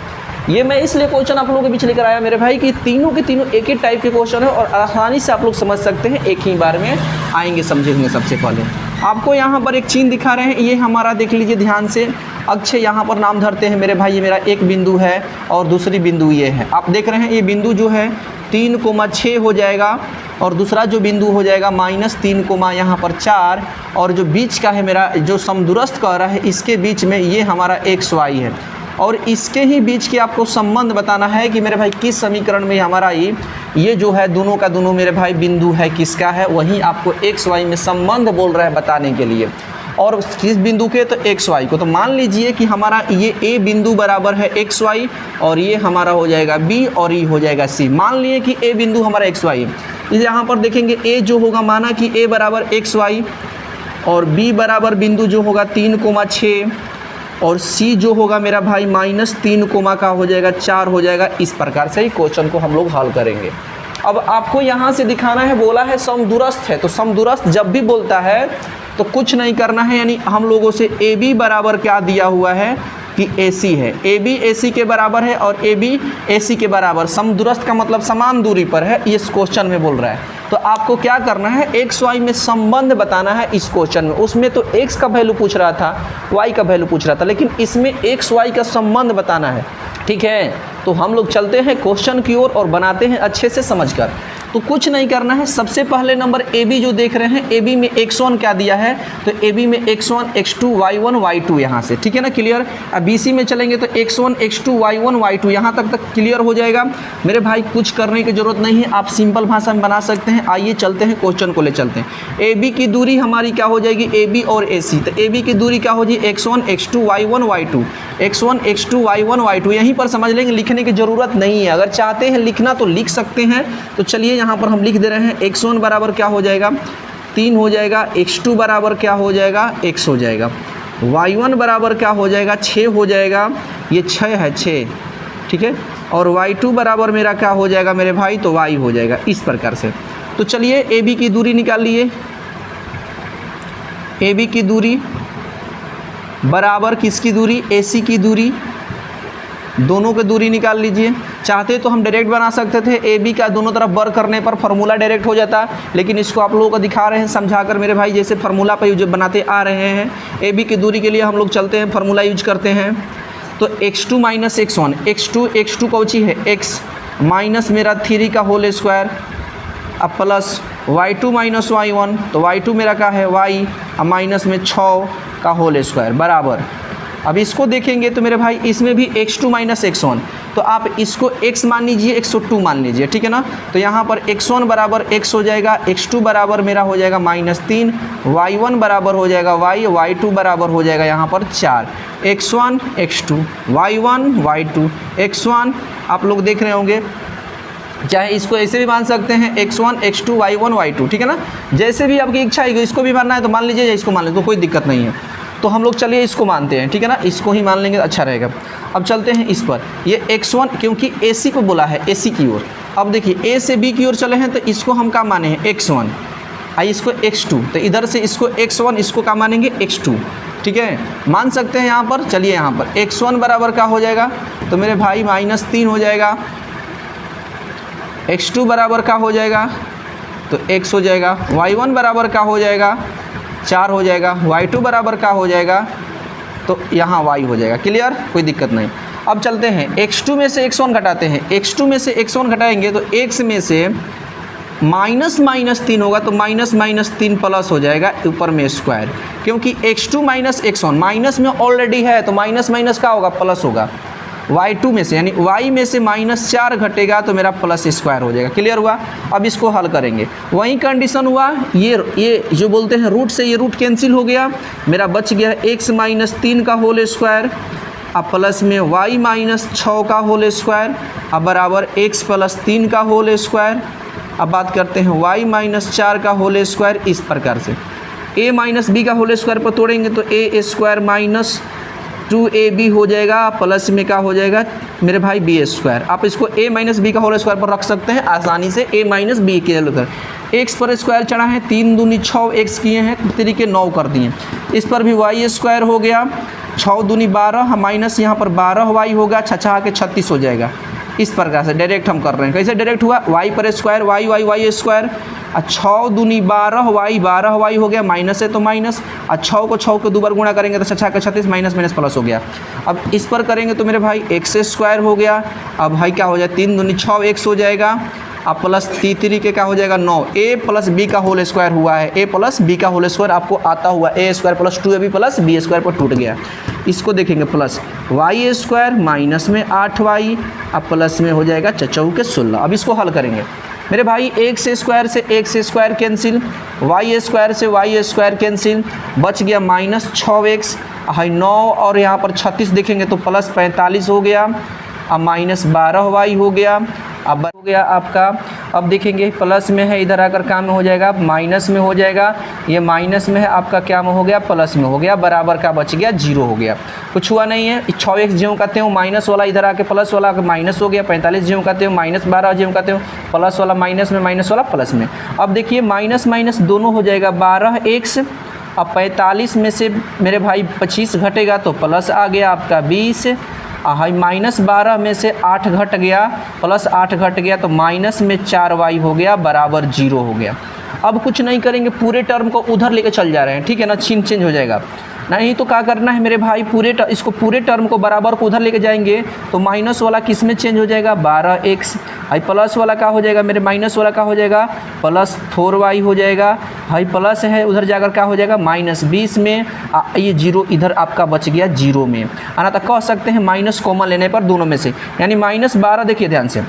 ये मैं इसलिए क्वेश्चन आप लोगों के बीच लेकर आया मेरे भाई कि तीनों के तीनों एक ही टाइप के क्वेश्चन है और आसानी से आप लोग समझ सकते हैं, एक ही बार में आएंगे समझेंगे। सबसे पहले आपको यहाँ पर एक चिन्ह दिखा रहे हैं, ये हमारा देख लीजिए ध्यान से, अक्षय यहाँ पर नाम धरते हैं मेरे भाई। ये मेरा एक बिंदु है और दूसरी बिंदु ये है। आप देख रहे हैं ये बिंदु जो है 3,6 हो जाएगा और दूसरा जो बिंदु हो जाएगा -3, यहाँ पर 4, और जो बीच का है मेरा जो समदूरस्थ कह रहा है इसके बीच में ये हमारा XY है। और इसके ही बीच के आपको संबंध बताना है कि मेरे भाई किस समीकरण में हमारा ये जो है दोनों का दोनों मेरे भाई बिंदु है किसका है, वहीं आपको XY में संबंध बोल रहा है बताने के लिए। और किस बिंदु के, तो XY को। तो मान लीजिए कि हमारा ये A बिंदु बराबर है XY और ये हमारा हो जाएगा B और ये हो जाएगा C। मान लिए कि A बिंदु हमारा XY है, यहाँ पर देखेंगे A जो होगा, माना कि A बराबर XY और B बराबर बिंदु जो होगा 3,6 और C जो होगा मेरा भाई -3, का हो जाएगा 4 हो जाएगा। इस प्रकार से ही क्वेश्चन को हम लोग हल करेंगे। अब आपको यहाँ से दिखाना है, बोला है समदूरस्थ है, तो समदूरस्थ जब भी बोलता है तो कुछ नहीं करना है, यानी हम लोगों से AB बराबर क्या दिया हुआ है कि AC है, AB AC के बराबर है और AB AC के बराबर। समदूरस्थ का मतलब समान दूरी पर है, इस क्वेश्चन में बोल रहा है। तो आपको क्या करना है, XY में संबंध बताना है इस क्वेश्चन में। उसमें तो X का वैल्यू पूछ रहा था, Y का वैल्यू पूछ रहा था, लेकिन इसमें XY का संबंध बताना है। ठीक है, तो हम लोग चलते हैं क्वेश्चन की ओर और बनाते हैं अच्छे से समझकर। तो कुछ नहीं करना है, सबसे पहले नंबर AB जो देख रहे हैं, AB में X1 क्या दिया है, तो AB में X1 X2 Y1 Y2 यहाँ से, ठीक है ना, क्लियर। अब BC में चलेंगे तो X1 X2 Y1 Y2, यहाँ तक क्लियर हो जाएगा मेरे भाई। कुछ करने की ज़रूरत नहीं है, आप सिंपल भाषा में बना सकते हैं। आइए चलते हैं क्वेश्चन को ले चलते हैं। AB की दूरी हमारी क्या हो जाएगी, AB और AC, तो AB की दूरी क्या हो जाएगी, X1 X2 Y1 Y2, X1 X2 Y1 Y2। यहीं पर समझ लेंगे, लिखने की ज़रूरत नहीं है। अगर चाहते हैं लिखना तो लिख सकते हैं। तो चलिए यहाँ पर हम लिख दे रहे हैं, X1 बराबर क्या हो जाएगा 3 हो जाएगा, X2 बराबर क्या हो जाएगा X हो जाएगा, Y1 बराबर क्या हो जाएगा 6 हो जाएगा, ये 6 है 6, ठीक है, और Y2 बराबर मेरा क्या हो जाएगा मेरे भाई, तो Y हो जाएगा। इस प्रकार से तो चलिए AB की दूरी निकाल लिए। AB की दूरी बराबर किसकी दूरी, AC की दूरी, दोनों की दूरी निकाल लीजिए। चाहते तो हम डायरेक्ट बना सकते थे, AB का दोनों तरफ वर्ग करने पर फार्मूला डायरेक्ट हो जाता, लेकिन इसको आप लोगों को दिखा रहे हैं समझाकर मेरे भाई, जैसे फार्मूला पर यूज बनाते आ रहे हैं। AB की दूरी के लिए हम लोग चलते हैं, फार्मूला यूज करते हैं। तो X2 - X1, X2 कौची है X माइनस मेरा 3 का होल स्क्वायर, अब प्लस Y2 - Y1, तो Y2 मेरा क्या है Y, अब माइनस में 6 का होल स्क्वायर बराबर। अब इसको देखेंगे तो मेरे भाई इसमें भी X2 - X1, तो आप इसको X मान लीजिए, X2 मान लीजिए, ठीक है ना। तो यहाँ पर X1 बराबर X हो जाएगा, X2 बराबर मेरा हो जाएगा -3, Y1 बराबर हो जाएगा Y, Y2 बराबर हो जाएगा यहाँ पर 4, X1 X2 Y1 Y2 X1। आप लोग देख रहे होंगे, चाहे इसको ऐसे भी मान सकते हैं X1 X2 Y1 Y2, ठीक है ना, जैसे भी आपकी इच्छा है। इसको भी मानना है तो मान लीजिए, या इसको मान लीजिए, तो कोई दिक्कत नहीं है। तो हम लोग चलिए इसको मानते हैं, ठीक है ना, इसको ही मान लेंगे अच्छा रहेगा। अब चलते हैं इस पर, ये X1 क्योंकि AC को बोला है, AC की ओर। अब देखिए A से B की ओर चले हैं, तो इसको हम क्या माने हैं X1, आई इसको X2, तो इधर से इसको X1, इसको क्या मानेंगे X2, ठीक है, मान सकते हैं यहाँ पर। चलिए यहाँ पर X1 बराबर क्या हो जाएगा, तो मेरे भाई -3 हो जाएगा, X2 बराबर क्या हो जाएगा, तो X हो जाएगा, Y1 बराबर क्या हो जाएगा 4 हो जाएगा, Y2 बराबर क्या हो जाएगा, तो यहाँ Y हो जाएगा। क्लियर, कोई दिक्कत नहीं। अब चलते हैं X2 में से X1 घटाते हैं, X2 में से X1 घटाएंगे तो X में से -3 होगा, तो -3 प्लस हो जाएगा ऊपर में स्क्वायर, क्योंकि X2 - X1 माइनस में ऑलरेडी है, तो माइनस क्या होगा प्लस होगा। Y2 में से यानी Y में से -4 घटेगा तो मेरा प्लस स्क्वायर हो जाएगा। क्लियर हुआ। अब इसको हल करेंगे, वही कंडीशन हुआ, ये जो बोलते हैं रूट से ये रूट कैंसिल हो गया, मेरा बच गया X - 3 का होल स्क्वायर, अब प्लस में Y - 6 का होल स्क्वायर, अब बराबर X + 3 का होल स्क्वायर, अब बात करते हैं y माइनस 4 का होल स्क्वायर इस प्रकार से, a माइनस बी का होल स्क्वायर पर तोड़ेंगे तो a स्क्वायर माइनस 2ab हो जाएगा, प्लस में क्या हो जाएगा मेरे भाई b स्क्वायर। आप इसको a माइनस बी का होल स्क्वायर पर रख सकते हैं आसानी से, a माइनस बी के उधर x पर स्क्वायर चढ़ा है, 3 दूनी 6 x किए हैं, 3 के 9 कर दिए। इस पर भी y स्क्वायर हो गया, 6 दूनी 12 माइनस यहाँ पर 12y होगा, छछा के 36 हो जाएगा। इस प्रकार से डायरेक्ट हम कर रहे हैं। कैसे डायरेक्ट हुआ, y पर स्क्वायर y स्क्वायर, 6 दूनी 12y हो गया, माइनस है तो माइनस, 6 को 6 दो बार गुणा करेंगे तो 6 का 36 माइनस माइनस प्लस हो गया। अब इस पर करेंगे तो मेरे भाई x स्क्वायर हो गया, अब भाई क्या हो जाए 3 दूनी 6x हो जाएगा, अब प्लस 3 के क्या हो जाएगा 9, a प्लस बी का होल स्क्वायर हुआ है, a प्लस बी का होल स्क्वायर आपको आता हुआ a square plus 2ab plus B square पर टूट गया। इसको देखेंगे प्लस y स्क्वायर माइनस में 8y, अब प्लस में हो जाएगा 4 के 16। अब इसको हल करेंगे मेरे भाई, x square cancel, y square cancel, बच गया माइनस 6x, हाई 9 और यहाँ पर 36 देखेंगे तो प्लस 45 हो गया, अब माइनस 12y हो गया, अब हो गया आपका। अब देखेंगे प्लस में है, इधर आकर काम में हो जाएगा, माइनस में हो जाएगा, ये माइनस में है आपका क्या में हो गया प्लस में हो गया, बराबर का बच गया 0 हो गया, कुछ हुआ नहीं है। 6x ज्यों कहते हो माइनस वाला इधर आके प्लस वाला माइनस हो गया, 45 ज्यों कहते हो माइनस 12 ज्यों कहते हो प्लस वाला माइनस में, माइनस वाला प्लस में। अब देखिए माइनस माइनस दोनों हो जाएगा 12x, अब 45 में से मेरे भाई 25 घटेगा तो प्लस आ गया आपका 20, हाई माइनस 12 में से 8 घट गया, प्लस 8 घट गया तो माइनस में 4y हो गया, बराबर 0 हो गया। अब कुछ नहीं करेंगे, पूरे टर्म को उधर लेके चल जा रहे हैं, ठीक है ना, चिन्ह चेंज हो जाएगा। नहीं तो क्या करना है मेरे भाई, इसको पूरे टर्म को बराबर को उधर लेके जाएंगे तो माइनस वाला किस में चेंज हो जाएगा 12x, हाई प्लस वाला क्या हो जाएगा मेरे, माइनस वाला क्या हो जाएगा प्लस 4y हो जाएगा, हाई प्लस है उधर जाकर क्या हो जाएगा माइनस 20 में, ये 0 इधर आपका बच गया 0 में। आना तक कह सकते हैं माइनस कॉमन लेने पर दोनों में से, यानी माइनस 12 देखिए ध्यान से,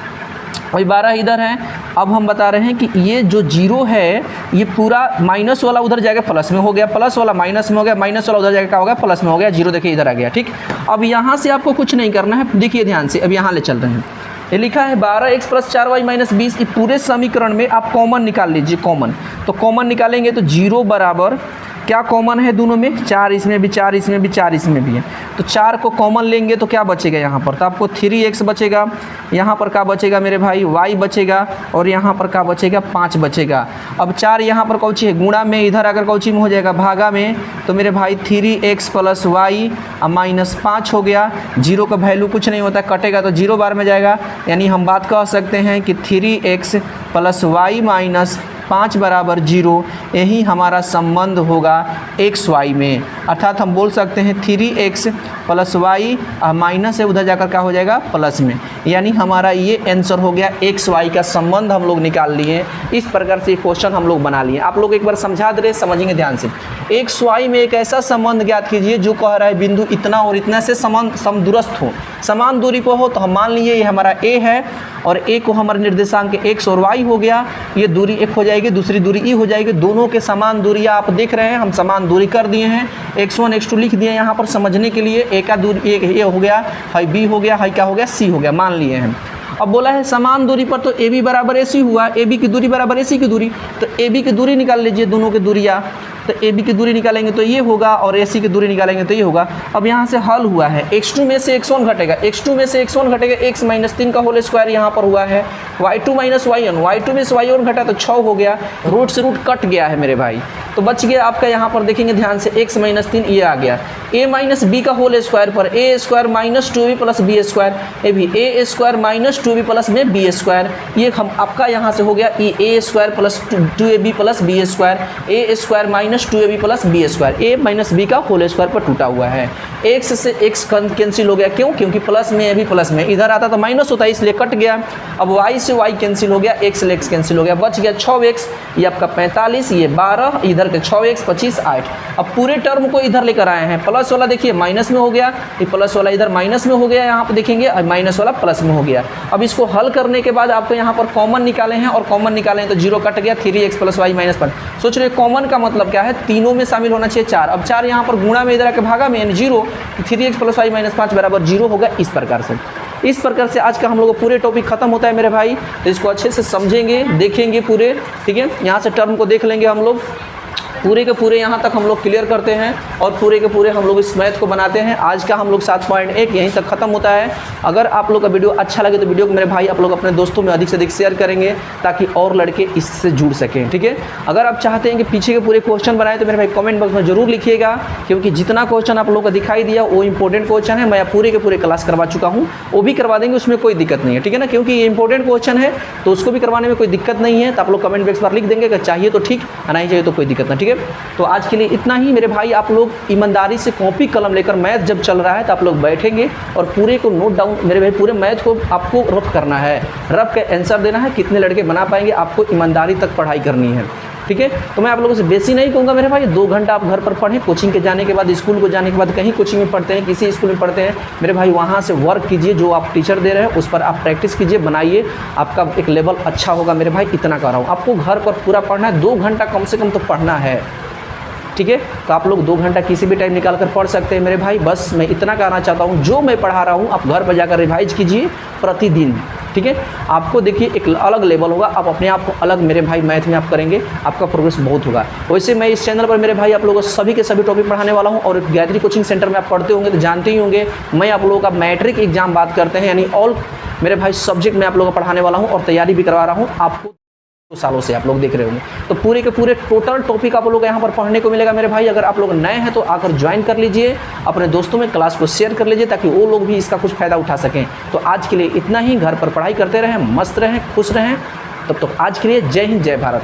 वही 12 इधर है। अब हम बता रहे हैं कि ये जो 0 है ये पूरा माइनस वाला उधर जाएगा प्लस में हो गया, प्लस वाला माइनस में हो गया, माइनस वाला उधर जाएगा क्या हो गया प्लस में हो गया, 0 देखिए इधर आ गया, ठीक। अब यहाँ से आपको कुछ नहीं करना है, देखिए ध्यान से, अब यहाँ ले चल रहे हैं, ये लिखा है 12x प्लस 4y माइनस 20, ये पूरे समीकरण में आप कॉमन निकाल लीजिए, कॉमन। तो कॉमन निकालेंगे तो 0 बराबर क्या कॉमन है दोनों में, 4 इसमें भी, 4 इसमें भी, 4 इसमें भी है, तो 4 को कॉमन लेंगे तो क्या बचेगा यहाँ पर, तो आपको 3x बचेगा, यहाँ पर क्या बचेगा मेरे भाई y बचेगा, और यहाँ पर क्या बचेगा 5 बचेगा। अब 4 यहाँ पर कौची है गुणा में, इधर अगर कौची में हो जाएगा भागा में, तो मेरे भाई 3x प्लस y माइनस 5 हो गया। 0 का वैल्यू कुछ नहीं होता, कटेगा तो 0 बार में जाएगा, यानी हम बात कह सकते हैं कि 3x प्लस y माइनस 5 बराबर 0, यही हमारा संबंध होगा एक्स वाई में। अर्थात हम बोल सकते हैं 3x प्लस वाई माइनस है उधर जाकर क्या हो जाएगा प्लस में, यानी हमारा ये आंसर हो गया एक्स वाई का संबंध हम लोग निकाल लिए। इस प्रकार से क्वेश्चन हम लोग बना लिए। आप लोग एक बार समझा दे रहे, समझेंगे ध्यान से। एक्स वाई में एक ऐसा संबंध ज्ञात कीजिए जो कह रहा है बिंदु इतना और इतना से समदूरस्थ हो, समान दूरी पर हो। तो हम मान लिए ये हमारा ए है और ए को हमारे निर्देशांक एक्स और वाई हो गया, ये दूरी एक हो जाएगी, दूसरी दूरी ई हो जाएगी। दोनों के समान दूरी आप देख रहे हैं, हम समान दूरी कर दिए हैं। x1 x2 लिख दिए यहाँ पर समझने के लिए। ए का दूरी एक ए हो गया, हाई बी हो गया, हाई क्या हो गया सी हो गया, मान लिए हैं। अब बोला है समान दूरी पर, तो ए बी बराबर ए सी हुआ, ए बी की दूरी बराबर ए सी की दूरी, तो ए बी की दूरी निकाल लीजिए, दोनों की दूरियाँ। तो ए बी की दूरी निकालेंगे तो ये होगा और ए सी की दूरी निकालेंगे तो ये होगा। अब यहाँ से हल हुआ है, x2 में से x1 घटेगा, x2 में से x1 घटेगा, x माइनस 3 का होल स्क्वायर यहाँ पर हुआ है, y2 माइनस y1, y2 में से y1 घटा तो 6 हो गया, रूट से रूट कट गया है मेरे भाई, तो बच गया आपका यहाँ पर देखेंगे ध्यान से x माइनस 3 ये आ गया। a माइनस बी का होल स्क्वायर पर a square minus 2b plus B square, ये भी a square minus 2b plus में बी स्क्वायर, ये हम आपका यहाँ से हो गया a square plus 2ab plus B square, a square minus 2ab plus B square, a minus B का होल स्क्वायर पर टूटा हुआ है। x से x कैंसिल हो गया, क्यों? क्योंकि प्लस में a भी प्लस में, इधर आता तो माइनस होता है इसलिए कट गया। अब y से y कैंसिल हो गया, x से x कैंसिल हो गया, बच गया 6x, ये आपका 45, ये 12, इधर के 6x 25 8। अब पूरे टर्म को इधर लेकर आए हैं, प्लस वाला देखिए माइनस में हो गया, ये प्लस वाला इधर माइनस में हो गया, यहाँ पर देखेंगे माइनस वाला प्लस में हो गया। अब इसको हल करने के बाद आपको यहाँ पर कॉमन निकाले हैं और कॉमन निकाले हैं तो 0 कट गया, 3x प्लस वाई माइनस 5। सोच रहे कॉमन का मतलब क्या है, तीनों में शामिल होना चाहिए 4। अब 4 यहाँ पर गुणा में इधर आके भागा में 0, 3x प्लस वाई माइनस 5 बराबर 0 होगा। इस प्रकार से इस प्रकार से आज का हम लोग का पूरे टॉपिक खत्म होता है मेरे भाई। तो इसको अच्छे से समझेंगे, देखेंगे पूरे, ठीक है। यहाँ से टर्म को देख लेंगे हम लोग, पूरे के पूरे यहाँ तक हम लोग क्लियर करते हैं और पूरे के पूरे हम लोग इस मैथ को बनाते हैं। आज का हम लोग 7.1 यहीं तक ख़त्म होता है। अगर आप लोग का वीडियो अच्छा लगे तो वीडियो को मेरे भाई आप लोग अपने दोस्तों में अधिक से अधिक शेयर करेंगे ताकि और लड़के इससे जुड़ सकें, ठीक है। अगर आप चाहते हैं कि पीछे के पूरे क्वेश्चन बनाए तो मेरे भाई कमेंट बॉक्स में जरूर लिखिएगा, क्योंकि जितना क्वेश्चन आप लोग को दिखाई दिया वो इंपॉर्टेंट क्वेश्चन है। मैं पूरे के पूरे क्लास करवा चुका हूँ, वो भी करवा देंगे, उसमें कोई दिक्कत नहीं है, ठीक है ना। क्योंकि ये इंपॉर्टेंट क्वेश्चन है तो उसको भी करवाने में कोई दिक्कत नहीं है। तो आप लोग कमेंट बॉक्स पर लिख देंगे कि चाहिए तो ठीक, नहीं चाहिए तो कोई दिक्कत नहीं, ठीक है। तो आज के लिए इतना ही मेरे भाई। आप लोग ईमानदारी से कॉपी कलम लेकर मैथ जब चल रहा है तो आप लोग बैठेंगे और पूरे को नोट डाउन, मेरे भाई पूरे मैथ को आपको रफ करना है, रफ का आंसर देना है। कितने लड़के बना पाएंगे, आपको ईमानदारी तक पढ़ाई करनी है, ठीक है। तो मैं आप लोगों से बेसी नहीं कहूँगा मेरे भाई, 2 घंटा आप घर पर पढ़ें। कोचिंग के जाने के बाद, स्कूल को जाने के बाद, कहीं कोचिंग में पढ़ते हैं, किसी स्कूल में पढ़ते हैं मेरे भाई, वहाँ से वर्क कीजिए, जो आप टीचर दे रहे हैं उस पर आप प्रैक्टिस कीजिए, बनाइए, आपका एक लेवल अच्छा होगा मेरे भाई। इतना कर रहा हूँ, आपको घर पर पूरा पढ़ना है, 2 घंटा कम से कम तो पढ़ना है, ठीक है। तो आप लोग 2 घंटा किसी भी टाइम निकाल कर पढ़ सकते हैं मेरे भाई। बस मैं इतना कहना चाहता हूँ, जो मैं पढ़ा रहा हूँ आप घर पर जाकर रिवाइज कीजिए प्रतिदिन, ठीक है। आपको देखिए एक अलग लेवल होगा, आप अपने आप को अलग मेरे भाई मैथ में आप करेंगे, आपका प्रोग्रेस बहुत होगा। वैसे मैं इस चैनल पर मेरे भाई आप लोगों को सभी के सभी टॉपिक पढ़ाने वाला हूँ। और गायत्री कोचिंग सेंटर में आप पढ़ते होंगे तो जानते ही होंगे, मैं आप लोगों का मैट्रिक एग्जाम बात करते हैं, यानी ऑल मेरे भाई सब्जेक्ट में आप लोगों को पढ़ाने वाला हूँ और तैयारी भी करवा रहा हूँ आपको। 2 सालों से आप लोग देख रहे होंगे, तो पूरे के पूरे टोटल टॉपिक आप लोग यहाँ पर पढ़ने को मिलेगा मेरे भाई। अगर आप लोग नए हैं तो आकर ज्वाइन कर लीजिए, अपने दोस्तों में क्लास को शेयर कर लीजिए ताकि वो लोग भी इसका कुछ फ़ायदा उठा सकें। तो आज के लिए इतना ही, घर पर पढ़ाई करते रहें, मस्त रहें, खुश रहें। तब तक आज के लिए जय हिंद, जय भारत।